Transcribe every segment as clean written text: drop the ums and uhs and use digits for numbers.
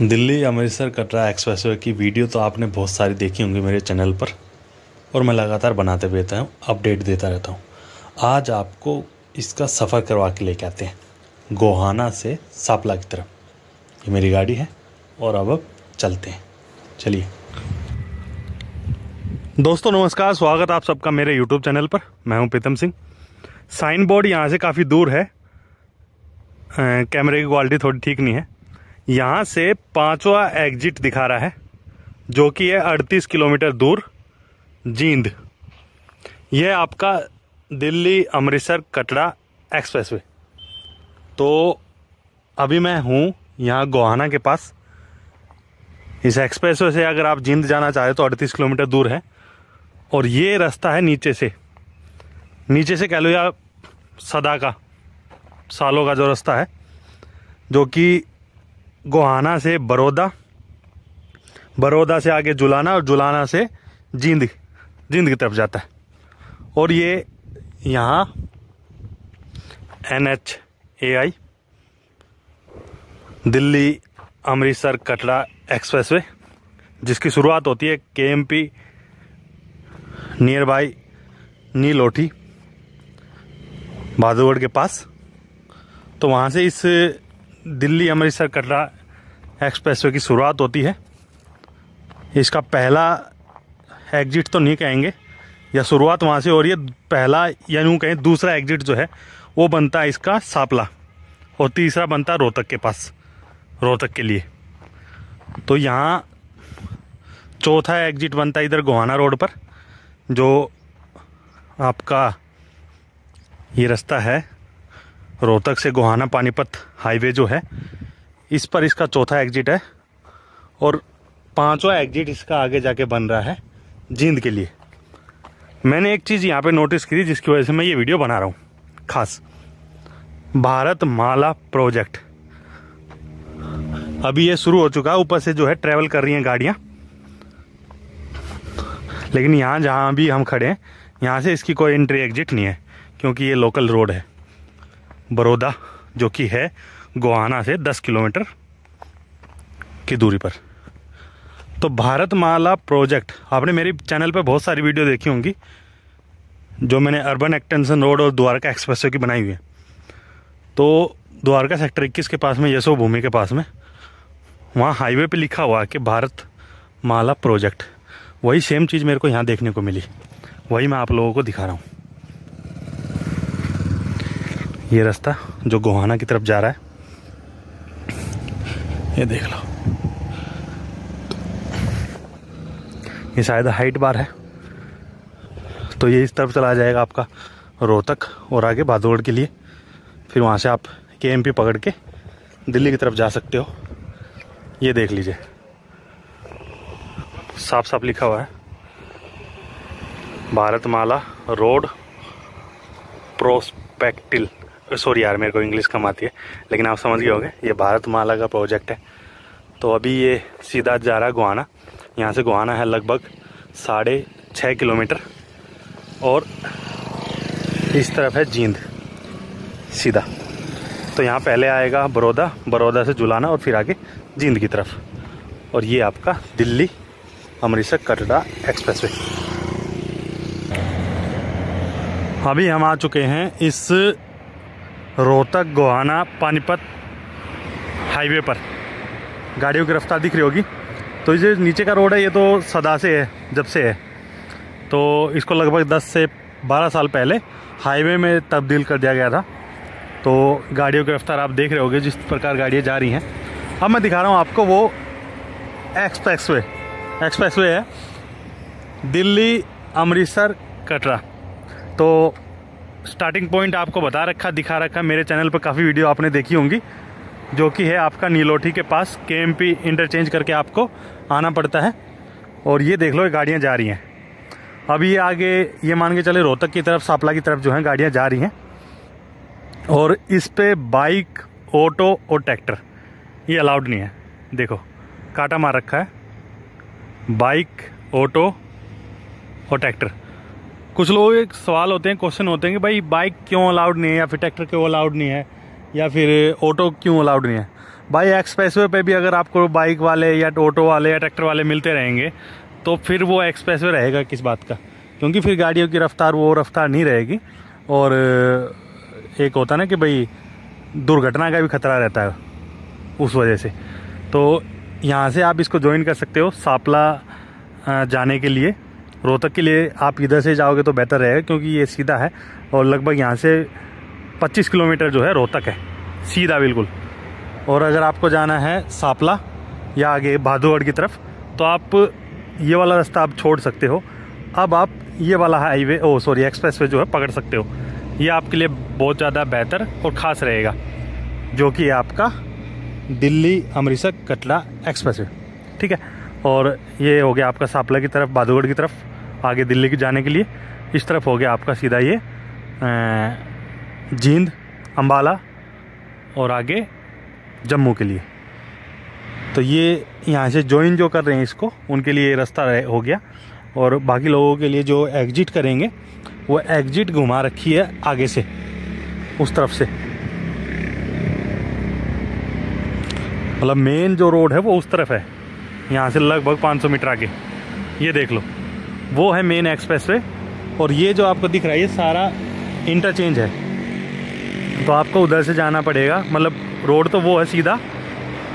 Delhi Amritsar Katra expressway की video तो आपने बहुत सारी देखी होंगी मेरे चैनल पर, और मैं लगातार बनाते भी रहता हूँ, अपडेट देता रहता हूँ। आज आपको इसका सफ़र करवा के लेके आते हैं गोहाना से सापला की तरफ। ये मेरी गाड़ी है और अब चलते हैं, चलिए। दोस्तों नमस्कार, स्वागत आप सबका मेरे यूट्यूब चैनल पर। मैं हूं प्रीतम सिंह। साइन बोर्ड यहाँ से काफ़ी दूर है, कैमरे की क्वालिटी थोड़ी ठीक नहीं है। यहाँ से 5वां एग्जिट दिखा रहा है, जो कि है 38 किलोमीटर दूर जींद। यह आपका दिल्ली अमृतसर कटरा एक्सप्रेसवे। तो अभी मैं हूँ यहाँ गोहाना के पास। इस एक्सप्रेसवे से अगर आप जींद जाना चाहें तो 38 किलोमीटर दूर है। और ये रास्ता है नीचे से कह लो या सदा का, सालों का जो रास्ता है, जो कि गोहाना से बड़ौदा से आगे जुलाना और जुलाना से जींद की तरफ जाता है। और ये यहाँ NHAI दिल्ली अमृतसर कटरा एक्सप्रेसवे, जिसकी शुरुआत होती है KMP नियर बाई नीलोठी भादुगढ़ के पास। तो वहाँ से इस दिल्ली अमृतसर कटरा एक्सप्रेसवे की शुरुआत होती है। इसका पहला एग्जिट तो नहीं कहेंगे, या शुरुआत वहाँ से हो रही है। पहला या यूँ कहें दूसरा एग्जिट जो है वो बनता है इसका सापला, और तीसरा बनता है रोहतक के पास, रोहतक के लिए। तो यहाँ चौथा एग्जिट बनता है इधर गोहाना रोड पर, जो आपका ये रास्ता है रोहतक से गोहाना पानीपत हाईवे जो है, इस पर इसका चौथा एग्जिट है। और 5वां एग्जिट इसका आगे जाके बन रहा है जींद के लिए। मैंने एक चीज़ यहाँ पे नोटिस की थी, जिसकी वजह से मैं ये वीडियो बना रहा हूँ खास। भारत माला प्रोजेक्ट अभी ये शुरू हो चुका है। ऊपर से जो है ट्रैवल कर रही हैं गाड़ियाँ, लेकिन यहाँ जहाँ भी हम खड़े हैं यहाँ से इसकी कोई एंट्री एग्जिट नहीं है, क्योंकि ये लोकल रोड है बड़ौदा, जो कि है गोहाना से 10 किलोमीटर की दूरी पर। तो भारत माला प्रोजेक्ट आपने मेरी चैनल पर बहुत सारी वीडियो देखी होंगी, जो मैंने अर्बन एक्सटेंशन रोड और द्वारका एक्सप्रेसवे की बनाई हुई है। तो द्वारका सेक्टर 21 के पास में, यशो भूमि के पास में, वहाँ हाईवे पे लिखा हुआ है कि भारत माला प्रोजेक्ट। वही सेम चीज़ मेरे को यहाँ देखने को मिली, वही मैं आप लोगों को दिखा रहा हूँ। ये रास्ता जो गोहाना की तरफ जा रहा है, ये देख लो। ये शायद हाइट बार है, तो ये इस तरफ चला जाएगा आपका रोहतक और आगे भादुगढ़ के लिए। फिर वहाँ से आप KMP पकड़ के दिल्ली की तरफ जा सकते हो। ये देख लीजिए, साफ साफ लिखा हुआ है भारत माला रोड प्रोस्पेक्टिल। सॉरी यार, मेरे को इंग्लिश कम आती है, लेकिन आप समझ गए होंगे, ये भारत माला का प्रोजेक्ट है। तो अभी ये सीधा जा रहा है गोहाना। यहाँ से गोहाना है लगभग 6.5 किलोमीटर, और इस तरफ है जींद सीधा। तो यहाँ पहले आएगा बड़ौदा से जुलाना और फिर आगे जींद की तरफ। और ये आपका दिल्ली अमृतसर कटरा एक्सप्रेसवे। अभी हम आ चुके हैं इस रोहतक गोहाना पानीपत हाईवे पर। गाड़ियों की रफ्तार दिख रही होगी। तो ये नीचे का रोड है, ये तो सदा से है, जब से है। तो इसको लगभग 10 से 12 साल पहले हाईवे में तब्दील कर दिया गया था। तो गाड़ियों की रफ्तार आप देख रहे होगे जिस प्रकार गाड़ियाँ जा रही हैं। अब मैं दिखा रहा हूँ आपको वो एक्सप्रेसवे है दिल्ली अमृतसर कटरा। तो स्टार्टिंग पॉइंट आपको दिखा रखा मेरे चैनल पर, काफ़ी वीडियो आपने देखी होंगी, जो कि है आपका नीलोठी के पास। KMP इंटरचेंज करके आपको आना पड़ता है। और ये देख लो, ये गाड़ियाँ जा रही हैं। अभी ये आगे ये मान के चले रोहतक की तरफ, सापला की तरफ जो है गाड़ियाँ जा रही हैं। और इस पे बाइक, ऑटो और ट्रैक्टर ये अलाउड नहीं है। देखो कांटा मार रखा है, बाइक, ऑटो और ट्रैक्टर। कुछ लोग एक सवाल होते हैं, क्वेश्चन होते हैं कि भाई बाइक क्यों अलाउड नहीं है, या फिर ट्रैक्टर क्यों अलाउड नहीं है, या फिर ऑटो क्यों अलाउड नहीं है। भाई एक्सप्रेसवे पे भी अगर आपको बाइक वाले या ऑटो वाले या ट्रैक्टर वाले मिलते रहेंगे तो फिर वो एक्सप्रेसवे रहेगा किस बात का, क्योंकि फिर गाड़ियों की रफ्तार वो रफ्तार नहीं रहेगी। और एक होता ना कि भाई दुर्घटना का भी खतरा रहता है उस वजह से। तो यहाँ से आप इसको ज्वाइन कर सकते हो सापला जाने के लिए। रोहतक के लिए आप इधर से जाओगे तो बेहतर रहेगा, क्योंकि ये सीधा है और लगभग यहाँ से 25 किलोमीटर जो है रोहतक है, सीधा बिल्कुल। और अगर आपको जाना है सापला या आगे भादुगढ़ की तरफ तो आप ये वाला रास्ता आप छोड़ सकते हो। अब आप ये वाला हाईवे एक्सप्रेसवे जो है पकड़ सकते हो। ये आपके लिए बहुत ज़्यादा बेहतर और ख़ास रहेगा, जो कि आपका दिल्ली अमृतसर कटरा एक्सप्रेसवे, ठीक है। और ये हो गया आपका सापला की तरफ, भादुगढ़ की तरफ आगे दिल्ली की जाने के लिए। इस तरफ हो गया आपका सीधा ये जींद, अम्बाला और आगे जम्मू के लिए। तो ये यहाँ से ज्वाइन जो कर रहे हैं इसको, उनके लिए रास्ता हो गया। और बाकी लोगों के लिए जो एग्जिट करेंगे वो एग्जिट घुमा रखी है आगे से, उस तरफ से। मतलब मेन जो रोड है वो उस तरफ है, यहाँ से लगभग 500 मीटर आगे। ये देख लो, वो है मेन एक्सप्रेसवे। और ये जो आपको दिख रहा है ये सारा इंटरचेंज है, तो आपको उधर से जाना पड़ेगा। मतलब रोड तो वो है सीधा,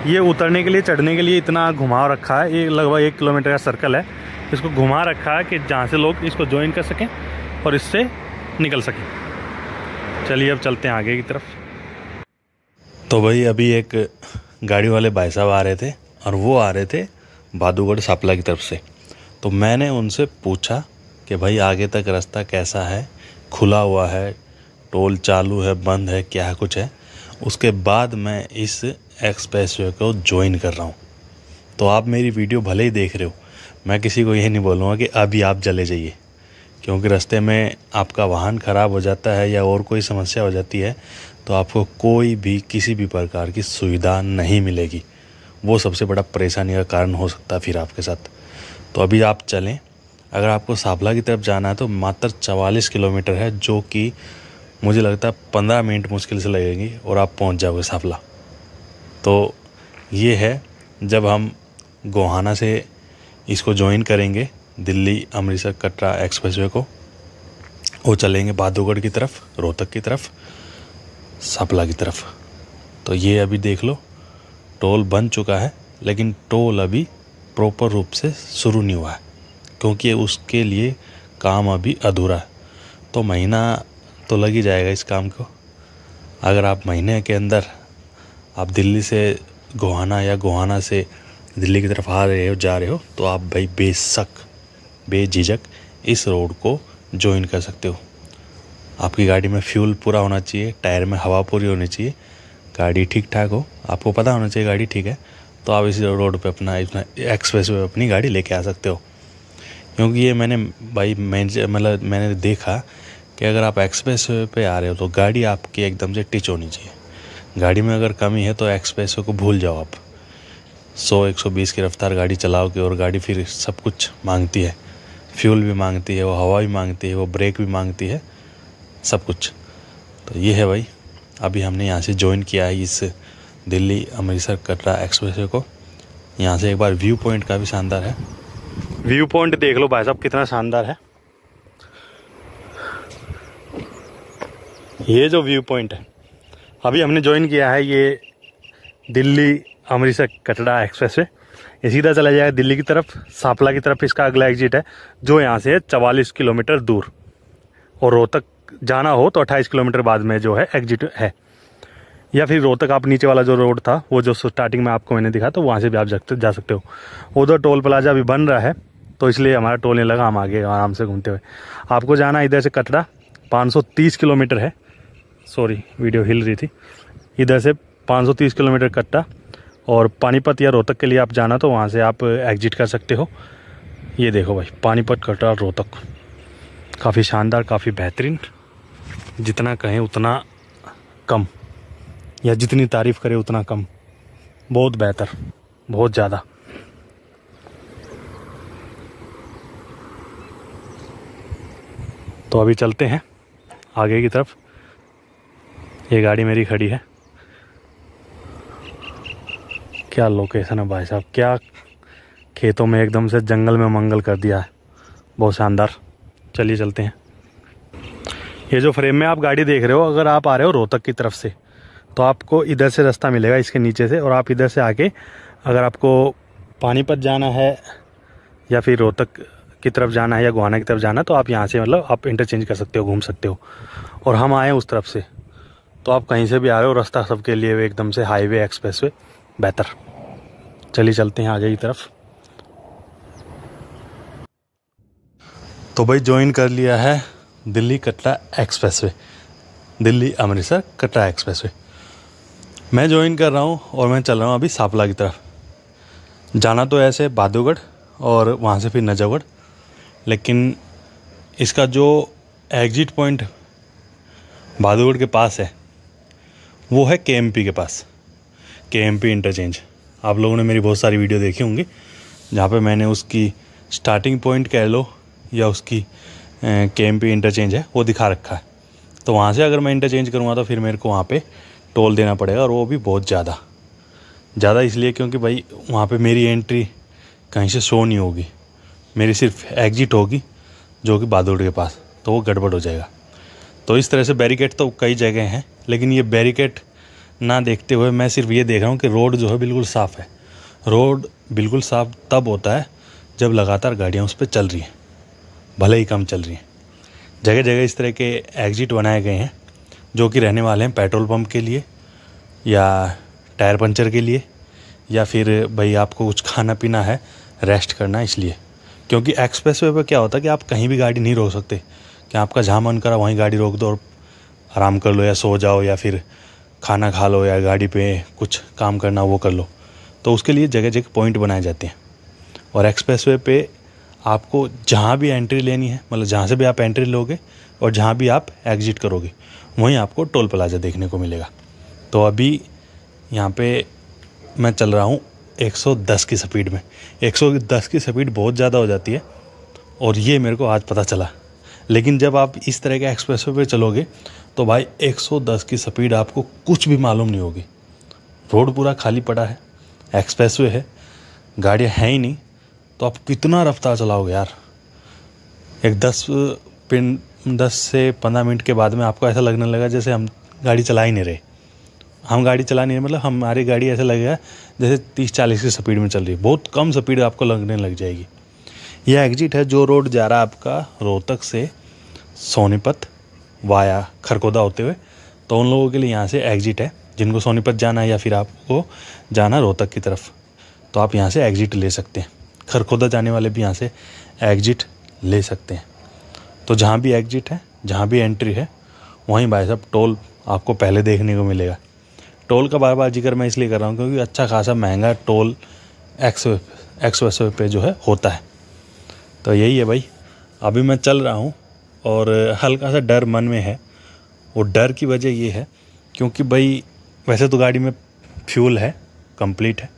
ये उतरने के लिए चढ़ने के लिए इतना घुमाव रखा है। ये लगभग 1 किलोमीटर का सर्कल है, इसको घुमा रखा है कि जहाँ से लोग इसको ज्वाइन कर सकें और इससे निकल सकें। चलिए अब चलते हैं आगे की तरफ। तो भाई अभी एक गाड़ी वाले भाई साहब आ रहे थे और वो आ रहे थे भादुगढ़ सापला की तरफ से। तो मैंने उनसे पूछा कि भाई आगे तक रास्ता कैसा है, खुला हुआ है, टोल चालू है, बंद है, क्या कुछ है। उसके बाद मैं इस एक्सप्रेसवे को ज्वाइन कर रहा हूँ। तो आप मेरी वीडियो भले ही देख रहे हो, मैं किसी को ये नहीं बोलूँगा कि अभी आप चले जाइए, क्योंकि रास्ते में आपका वाहन ख़राब हो जाता है या और कोई समस्या हो जाती है तो आपको कोई भी किसी भी प्रकार की सुविधा नहीं मिलेगी। वो सबसे बड़ा परेशानी का कारण हो सकता है फिर आपके साथ। तो अभी आप चलें। अगर आपको सापला की तरफ जाना है तो मात्र 44 किलोमीटर है, जो कि मुझे लगता है 15 मिनट मुश्किल से लगेगी और आप पहुंच जाओगे सापला। तो ये है, जब हम गोहाना से इसको ज्वाइन करेंगे दिल्ली अमृतसर कटरा एक्सप्रेसवे को, वो चलेंगे भादुगढ़ की तरफ, रोहतक की तरफ, सापला की तरफ। तो ये अभी देख लो, टोल बन चुका है, लेकिन टोल अभी प्रॉपर रूप से शुरू नहीं हुआ है, क्योंकि उसके लिए काम अभी अधूरा है। तो महीना तो लग ही जाएगा इस काम को। अगर आप महीने के अंदर आप दिल्ली से गोहाना या गोहाना से दिल्ली की तरफ आ रहे हो, जा रहे हो, तो आप भाई बेझिझक इस रोड को ज्वाइन कर सकते हो। आपकी गाड़ी में फ्यूल पूरा होना चाहिए, टायर में हवा पूरी होनी चाहिए, गाड़ी ठीक ठाक हो, आपको पता होना चाहिए गाड़ी ठीक है, तो आप इस रोड पे अपना एक्सप्रेसवे पे अपनी गाड़ी लेके आ सकते हो। क्योंकि ये मैंने देखा कि अगर आप एक्सप्रेसवे पे आ रहे हो तो गाड़ी आपकी एकदम से टिच होनी चाहिए। गाड़ी में अगर कमी है तो एक्सप्रेसवे को भूल जाओ। आप 100-120 की रफ्तार गाड़ी चलाओगे और गाड़ी फिर सब कुछ मांगती है, फ्यूल भी मांगती है, वो हवा भी मांगती है, वो ब्रेक भी मांगती है, सब कुछ। तो ये है भाई, अभी हमने यहाँ से ज्वाइन किया है इस दिल्ली अमृतसर कटरा एक्सप्रेसवे को। यहाँ से एक बार व्यू पॉइंट का भी शानदार है। व्यू पॉइंट देख लो भाई साहब कितना शानदार है। ये जो व्यू पॉइंट है, अभी हमने ज्वाइन किया है ये दिल्ली अमृतसर कटरा एक्सप्रेसवे। ये सीधा चला जाएगा दिल्ली की तरफ, सापला की तरफ इसका अगला एग्जिट है, जो यहाँ से है 44 किलोमीटर दूर। और रोहतक जाना हो तो 28 किलोमीटर बाद में जो है एग्जिट है। या फिर रोहतक आप नीचे वाला जो रोड था, वो जो स्टार्टिंग में आपको मैंने दिखा, तो वहाँ से भी आप जा सकते हो। उधर टोल प्लाजा अभी बन रहा है, तो इसलिए हमारा टोल नहीं लगा, हम आगे आराम से घूमते हुए। आपको जाना इधर से कटरा 530 किलोमीटर है, सॉरी वीडियो हिल रही थी। इधर से 530 किलोमीटर कटरा, और पानीपत या रोहतक के लिए आप जाना तो वहाँ से आप एग्जिट कर सकते हो। ये देखो भाई, पानीपत कटरा रोहतक, काफ़ी शानदार, काफ़ी बेहतरीन। जितना कहें उतना कम, या जितनी तारीफ़ करें उतना कम। बहुत बेहतर, बहुत ज़्यादा। तो अभी चलते हैं आगे की तरफ। ये गाड़ी मेरी खड़ी है। क्या लोकेशन है भाई साहब, क्या खेतों में एकदम से जंगल में मंगल कर दिया है, बहुत शानदार। चलिए चलते हैं। ये जो फ्रेम में आप गाड़ी देख रहे हो, अगर आप आ रहे हो रोहतक की तरफ से तो आपको इधर से रास्ता मिलेगा इसके नीचे से, और आप इधर से आके अगर आपको पानीपत जाना है या फिर रोहतक की तरफ जाना है या गोहाना की तरफ जाना है तो आप यहाँ से मतलब आप इंटरचेंज कर सकते हो, घूम सकते हो। और हम आए उस तरफ से, तो आप कहीं से भी आ रहे हो, रास्ता सबके लिए एकदम से हाईवे एक्सप्रेसवे बेहतर। चलिए चलते हैं आगे की तरफ। तो भाई ज्वाइन कर लिया है दिल्ली कटरा एक्सप्रेसवे, दिल्ली अमृतसर कटरा एक्सप्रेसवे मैं ज्वाइन कर रहा हूँ और मैं चल रहा हूँ अभी सापला की तरफ। जाना तो ऐसे बहादुरगढ़ और वहाँ से फिर नजफगढ़, लेकिन इसका जो एग्जिट पॉइंट बहादुरगढ़ के पास है वो है केएमपी के पास, केएमपी इंटरचेंज। आप लोगों ने मेरी बहुत सारी वीडियो देखी होंगी जहाँ पे मैंने उसकी स्टार्टिंग पॉइंट कह लो या उसकी केएमपी इंटरचेंज है वो दिखा रखा है। तो वहाँ से अगर मैं इंटरचेंज करूँगा तो फिर मेरे को वहाँ पे टोल देना पड़ेगा, और वो भी बहुत ज़्यादा इसलिए क्योंकि भाई वहाँ पे मेरी एंट्री कहीं से शो नहीं होगी, मेरी सिर्फ एग्जिट होगी जो कि बहादुरगढ़ के पास, तो वो गड़बड़ हो जाएगा। तो इस तरह से बैरिकेड तो कई जगह हैं, लेकिन ये बैरिकेड ना देखते हुए मैं सिर्फ ये देख रहा हूँ कि रोड जो है बिल्कुल साफ़ है। रोड बिल्कुल साफ़ तब होता है जब लगातार गाड़ियाँ उस पर चल रही हैं, भले ही कम चल रही हैं। जगह जगह इस तरह के एग्जिट बनाए गए हैं जो कि रहने वाले हैं पेट्रोल पंप के लिए या टायर पंचर के लिए, या फिर भाई आपको कुछ खाना पीना है, रेस्ट करना है इसलिए। क्योंकि एक्सप्रेसवे पे क्या होता है कि आप कहीं भी गाड़ी नहीं रोक सकते, कि आपका जहाँ मन करा वहीं गाड़ी रोक दो और आराम कर लो या सो जाओ या फिर खाना खा लो या गाड़ी पे कुछ काम करना वो कर लो। तो उसके लिए जगह जगह पॉइंट बनाए जाते हैं। और एक्सप्रेसवे पे आपको जहाँ भी एंट्री लेनी है, मतलब जहाँ से भी आप एंट्री लोगे और जहाँ भी आप एग्जिट करोगे वहीं आपको टोल प्लाजा देखने को मिलेगा। तो अभी यहाँ पे मैं चल रहा हूँ 110 की स्पीड में। 110 की स्पीड बहुत ज़्यादा हो जाती है और ये मेरे को आज पता चला। लेकिन जब आप इस तरह के एक्सप्रेसवे पे चलोगे तो भाई 110 की स्पीड आपको कुछ भी मालूम नहीं होगी। रोड पूरा खाली पड़ा है, एक्सप्रेसवे है, गाड़ियाँ हैं ही नहीं, तो आप कितना रफ्तार चलाओगे यार। एक 10 से 15 मिनट के बाद में आपको ऐसा लगने लगा जैसे हम गाड़ी चला ही नहीं रहे। हम गाड़ी चला नहीं रहे मतलब हमारी गाड़ी ऐसा लगेगा जैसे 30-40 की स्पीड में चल रही है। बहुत कम स्पीड आपको लगने लग जाएगी। यह एग्जिट है जो रोड जा रहा है आपका रोहतक से सोनीपत वाया खरखोदा होते हुए। तो उन लोगों के लिए यहाँ से एग्जिट है जिनको सोनीपत जाना है या फिर आपको जाना रोहतक की तरफ, तो आप यहाँ से एग्जिट ले सकते हैं। खरखोदा जाने वाले भी यहाँ से एग्जिट ले सकते हैं। तो जहाँ भी एग्जिट है, जहाँ भी एंट्री है, वहीं भाई साहब टोल आपको पहले देखने को मिलेगा। टोल का बार बार जिक्र मैं इसलिए कर रहा हूँ क्योंकि अच्छा खासा महंगा टोल एक्सप्रेसवे पे जो है होता है। तो यही है भाई, अभी मैं चल रहा हूँ और हल्का सा डर मन में है। वो डर की वजह ये है क्योंकि भाई वैसे तो गाड़ी में फ्यूल है, कंप्लीट है,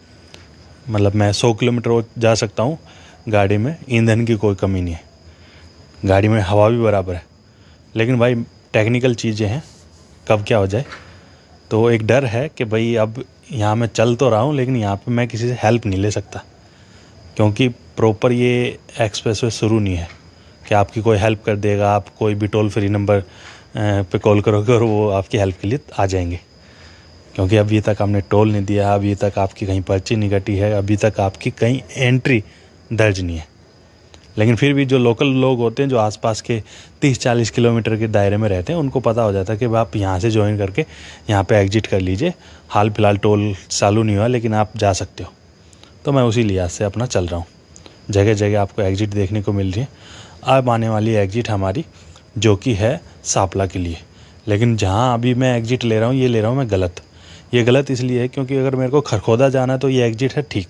मतलब मैं 100 किलोमीटर जा सकता हूँ गाड़ी में, ईंधन की कोई कमी नहीं है, गाड़ी में हवा भी बराबर है। लेकिन भाई टेक्निकल चीज़ें हैं, कब क्या हो जाए। तो एक डर है कि भाई अब यहाँ मैं चल तो रहा हूँ लेकिन यहाँ पे मैं किसी से हेल्प नहीं ले सकता क्योंकि प्रॉपर ये एक्सप्रेसवे शुरू नहीं है कि आपकी कोई हेल्प कर देगा। आप कोई भी टोल फ्री नंबर पे कॉल करोगे और वो आपकी हेल्प के लिए आ जाएंगे, क्योंकि अभी तक हमने टोल नहीं दिया, अभी तक आपकी कहीं पर्ची नहीं कटी है, अभी तक आपकी कहीं एंट्री दर्ज नहीं है। लेकिन फिर भी जो लोकल लोग होते हैं जो आसपास के 30-40 किलोमीटर के दायरे में रहते हैं उनको पता हो जाता है कि आप यहाँ से ज्वाइन करके यहाँ पे एग्जिट कर लीजिए, हाल फिलहाल टोल चालू नहीं हुआ लेकिन आप जा सकते हो। तो मैं उसी लिहाज से अपना चल रहा हूँ। जगह जगह आपको एग्जिट देखने को मिल रही है। अब आने वाली एग्जिट हमारी जो कि है सापला के लिए, लेकिन जहाँ अभी मैं एग्जिट ले रहा हूँ ये ले रहा हूँ मैं गलत। ये गलत इसलिए है क्योंकि अगर मेरे को खरखोदा जाना है तो ये एग्जिट है ठीक,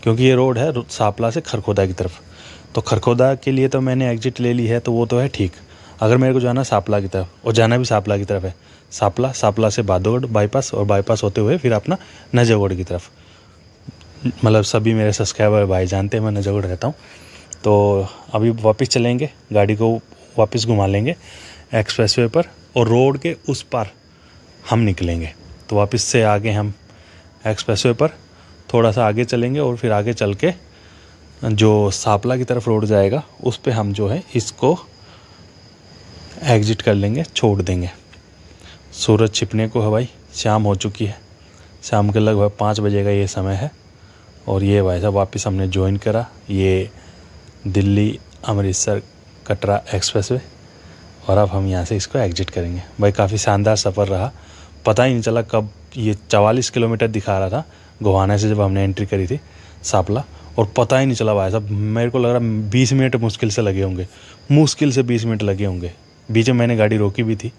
क्योंकि ये रोड है सापला से खरखोदा की तरफ। तो खरखोदा के लिए तो मैंने एग्जिट ले ली है तो वो तो है ठीक। अगर मेरे को जाना सापला की तरफ, और जाना भी सापला की तरफ है, सापला से बहादुरगढ़ बाईपास और बाईपास होते हुए फिर अपना नजफगढ़ की तरफ। मतलब सभी मेरे सब्सक्राइबर भाई जानते हैं मैं नजफगढ़ रहता हूँ। तो अभी वापस चलेंगे, गाड़ी को वापस घुमा लेंगे एक्सप्रेसवे पर और रोड के उस पार हम निकलेंगे। तो वापस से आगे हम एक्सप्रेसवे पर थोड़ा सा आगे चलेंगे और फिर आगे चल के जो सापला की तरफ रोड जाएगा उस पे हम जो है इसको एग्जिट कर लेंगे, छोड़ देंगे। सूरज छिपने को है भाई, शाम हो चुकी है, शाम के लगभग 5 बजे का ये समय है। और ये भाई साहब वापस हमने ज्वाइन करा ये दिल्ली अमृतसर कटरा एक्सप्रेसवे, और अब हम यहाँ से इसको एग्जिट करेंगे। भाई काफ़ी शानदार सफ़र रहा, पता ही नहीं चला कब ये 44 किलोमीटर दिखा रहा था गोहाना से जब हमने एंट्री करी थी सापला, और पता ही नहीं चला भाई साहब। मेरे को लग रहा 20 मिनट मुश्किल से लगे होंगे, मुश्किल से 20 मिनट लगे होंगे। बीच में मैंने गाड़ी रोकी भी थी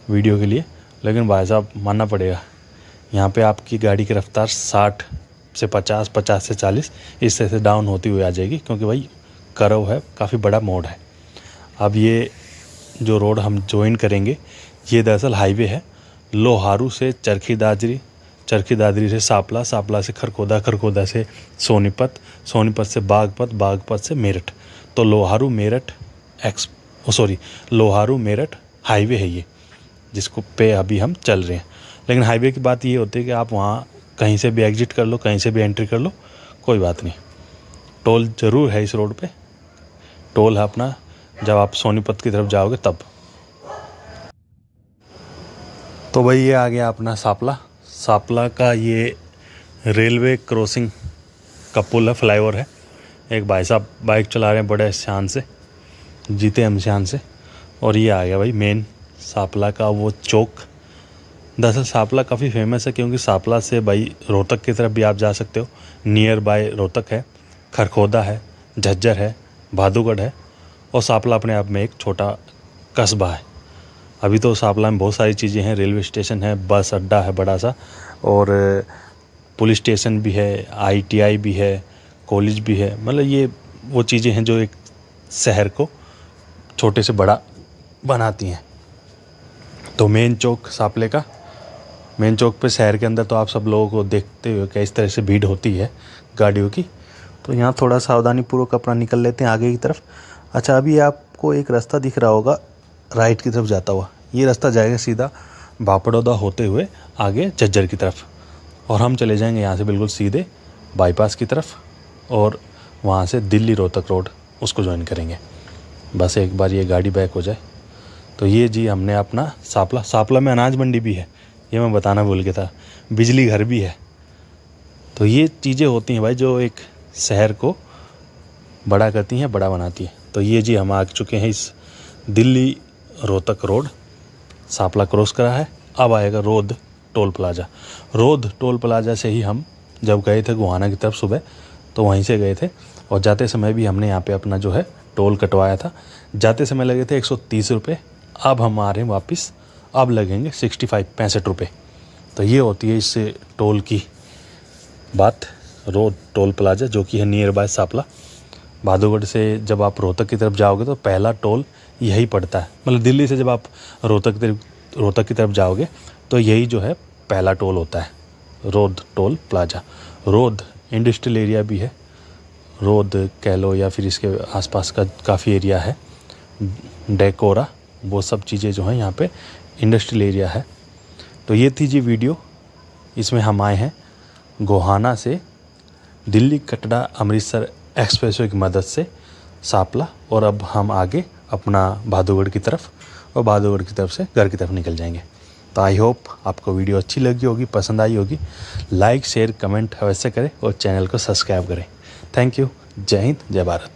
वीडियो के लिए, लेकिन भाई साहब मानना पड़ेगा, यहाँ पे आपकी गाड़ी की रफ्तार 60 से 50, 50 से 40 इस तरह से डाउन होती हुई आ जाएगी, क्योंकि भाई कर्व है, काफ़ी बड़ा मोड़ है। अब ये जो रोड हम ज्वाइन करेंगे ये दरअसल हाईवे है, लोहारू से चरखी दादरी, चरखी दादरी से सापला, सापला से खरखोदा, खरखोदा से सोनीपत, सोनीपत से बागपत, बागपत से मेरठ। तो लोहारू मेरठ लोहारू मेरठ हाईवे है ये, जिसको पे अभी हम चल रहे हैं। लेकिन हाईवे की बात ये होती है कि आप वहाँ कहीं से भी एग्जिट कर लो, कहीं से भी एंट्री कर लो, कोई बात नहीं। टोल ज़रूर है इस रोड पे, टोल है अपना जब आप सोनीपत की तरफ जाओगे तब। तो भाई ये आ गया अपना सापला। सापला का ये रेलवे क्रॉसिंग का पुल है, फ्लाईओवर है। एक भाई साहब बाइक चला रहे हैं बड़े शान से, जीते हम शान से। और ये आ गया भाई मेन सापला का वो चौक। दरअसल सापला काफ़ी फेमस है क्योंकि सापला से भाई रोहतक की तरफ भी आप जा सकते हो, नियर बाय रोहतक है, खरखोदा है, झज्जर है, भादुगढ़ है, और सापला अपने आप में एक छोटा कस्बा है। अभी तो सापला में बहुत सारी चीज़ें हैं, रेलवे स्टेशन है, बस अड्डा है बड़ा सा, और पुलिस स्टेशन भी है, ITI भी है, कॉलेज भी है। मतलब ये वो चीज़ें हैं जो एक शहर को छोटे से बड़ा बनाती हैं। तो मेन चौक सापले का, मेन चौक पे शहर के अंदर तो आप सब लोगों को देखते हो कि इस तरह से भीड़ होती है गाड़ियों की। तो यहाँ थोड़ा सावधानीपूर्वक अपना निकल लेते हैं आगे की तरफ। अच्छा, अभी आपको एक रास्ता दिख रहा होगा राइट की तरफ जाता हुआ, ये रास्ता जाएगा सीधा भापड़ौदा होते हुए आगे झज्जर की तरफ, और हम चले जाएंगे यहाँ से बिल्कुल सीधे बाईपास की तरफ, और वहाँ से दिल्ली रोहतक रोड उसको ज्वाइन करेंगे। बस एक बार ये गाड़ी बैक हो जाए। तो ये जी हमने अपना सापला में अनाज मंडी भी है, ये मैं बताना भूल गया था, बिजली घर भी है। तो ये चीज़ें होती हैं भाई जो एक शहर को बड़ा करती हैं, बड़ा बनाती है। तो ये जी हम आ चुके हैं इस दिल्ली रोहतक रोड, सापला क्रॉस करा है। अब आएगा रोध टोल प्लाजा। रोध टोल प्लाजा से ही हम जब गए थे गोहाना की तरफ सुबह, तो वहीं से गए थे, और जाते समय भी हमने यहाँ पे अपना जो है टोल कटवाया था। जाते समय लगे थे 130 रुपये, अब हम आ रहे हैं वापस, अब लगेंगे 65 रुपये। तो ये होती है इस टोल की बात, रोड टोल प्लाजा, जो कि है नियर बाय सापला। भादुगढ़ से जब आप रोहतक की तरफ जाओगे तो पहला टोल यही पड़ता है, मतलब दिल्ली से जब आप रोहतक की तरफ जाओगे तो यही जो है पहला टोल होता है, रोध टोल प्लाजा। रोध इंडस्ट्रियल एरिया भी है, रोध कह लो, या फिर इसके आसपास का काफ़ी एरिया है, डेकोरा, वो सब चीज़ें जो हैं यहाँ पे इंडस्ट्रियल एरिया है। तो ये थी जी वीडियो, इसमें हम आए हैं गोहाना से दिल्ली कटरा अमृतसर एक्सप्रेसवे की मदद से सापला, और अब हम आगे अपना भादुगढ़ की तरफ, और भादुगढ़ की तरफ से घर की तरफ निकल जाएंगे। तो आई होप आपको वीडियो अच्छी लगी होगी, पसंद आई होगी। लाइक शेयर कमेंट अवश्य करें और चैनल को सब्सक्राइब करें। Thank you. जय हिंद, जय भारत।